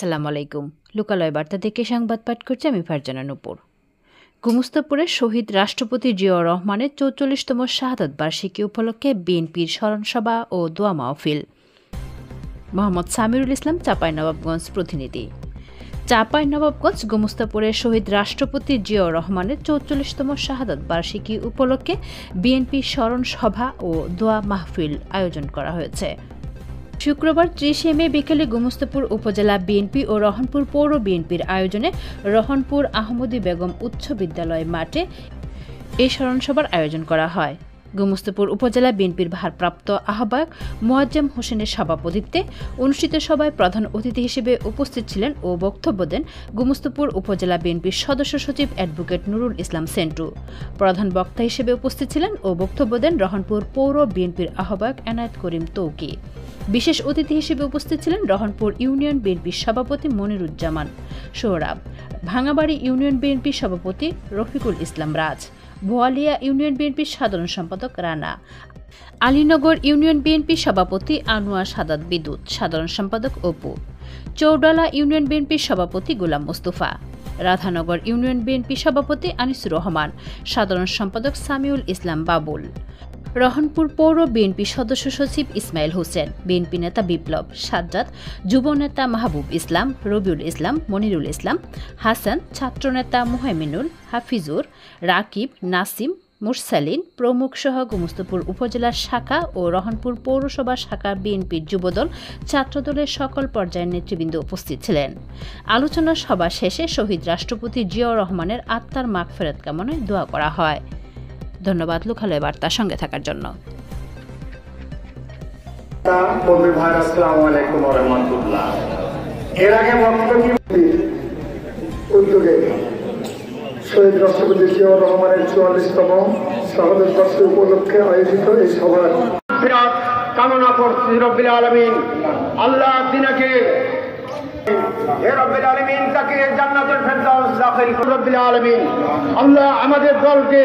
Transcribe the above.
আসসালামু আলাইকুম। লোকালয় বার্তা থেকে সংবাদ পাঠ করছি আমি ফারজানা নূপুর। গুমস্তাপুরে শহীদ রাষ্ট্রপতি জিয়াউর রহমানের ৪৪তম শাহাদাত বার্ষিকী উপলক্ষে বিএনপির স্মরণসভা ও দোয়া মাহফিল। মোহাম্মদ সামিরুল ইসলাম, চাঁপাইনবাবগঞ্জ প্রতিনিধি। চাঁপাইনবাবগঞ্জ গুমস্তাপুরে শহীদ রাষ্ট্রপতি জিয়াউর রহমানের ৪৪তম শাহাদাত বার্ষিকী উপলক্ষে বিএনপির স্মরণসভা ও দোয়া মাহফিল আয়োজন করা হয়েছে। শুক্রবার ৩০ মে বিকেলে গুমস্তাপুর উপজেলা বিএনপি ও রহনপুর পৌর বিএনপির আয়োজনে রহনপুর আহমদী বেগম উচ্চ বিদ্যালয় মাঠে এই স্মরণসভার আয়োজন করা হয়। গুমস্তাপুর উপজেলা বিএনপির ভারপ্রাপ্ত আহ্বায়ক মোয়াজ্জেম হোসেনের সভাপতিত্বে অনুষ্ঠিত সভায় প্রধান অতিথি হিসেবে উপস্থিত ছিলেন ও বক্তব্য দেন গুমস্তাপুর উপজেলা বিএনপির সদস্য সচিব অ্যাডভোকেট নুরুল ইসলাম সেন্টু। প্রধান বক্তা হিসেবে উপস্থিত ছিলেন ও বক্তব্য দেন রহনপুর পৌর বিএনপির আহ্বায়ক এনায়েত করিম তৌকি। বিশেষ অতিথি হিসেবে উপস্থিত ছিলেন রহনপুর ইউনিয়ন বিএনপির সভাপতি মনিরুজ্জামান সোহরাব, ভাঙাবাড়ি ইউনিয়ন বিএনপির সভাপতি রফিকুল ইসলাম রাজ, বোয়ালিয়া ইউনিয়ন বিএনপির সাধারণ সম্পাদক রানা, আলীনগর ইউনিয়ন বিএনপির সভাপতি আনোয়ার সাদাত বিদ্যুৎ, সাধারণ সম্পাদক অপু, চৌডালা ইউনিয়ন বিএনপির সভাপতি গোলাম মোস্তফা, রাধানগর ইউনিয়ন বিএনপির সভাপতি আনিসুর রহমান, সাধারণ সম্পাদক সামিউল ইসলাম বাবুল, রহনপুর পৌর বিএনপি সদস্য সচিব ইসমাইল হোসেন, বিএনপি নেতা বিপ্লব সাজ্জাদ, যুব নেতা মাহবুব ইসলাম, রবিউল ইসলাম, মনিরুল ইসলাম, হাসান, ছাত্রনেতা মুহাইমিনুল, হাফিজুর, রাকিব, নাসিম, মুরসালিন প্রমুখ সহ গুমস্তাপুর উপজেলার শাখা ও রহনপুর পৌরসভা শাখা বিএনপির যুবদল, ছাত্রদলের সকল পর্যায়ের নেতৃবৃন্দ উপস্থিত ছিলেন। আলোচনা সভা শেষে শহীদ রাষ্ট্রপতি জিয়াউর রহমানের আত্মার মাগফিরাত কামনায় দোয়া করা হয়। ধন্যবাদ লোকালয় বার্তার সঙ্গে থাকার জন্য। এর আগে উদ্যোগে শহীদ রাষ্ট্রপতি জিয়াউর রহমানের ৪৪তম শাহাদাত বার্ষিকী উপলক্ষে আয়োজিত এই সভার কামনা করছি রব্বিল আলামিন আল্লাহ দিনাকে রব্বিল আলামিন তাকে জান্নাতুল ফেরদাউস দাখিল করুন। রব্বিল আলামিন আল্লাহ আমাদের দলকে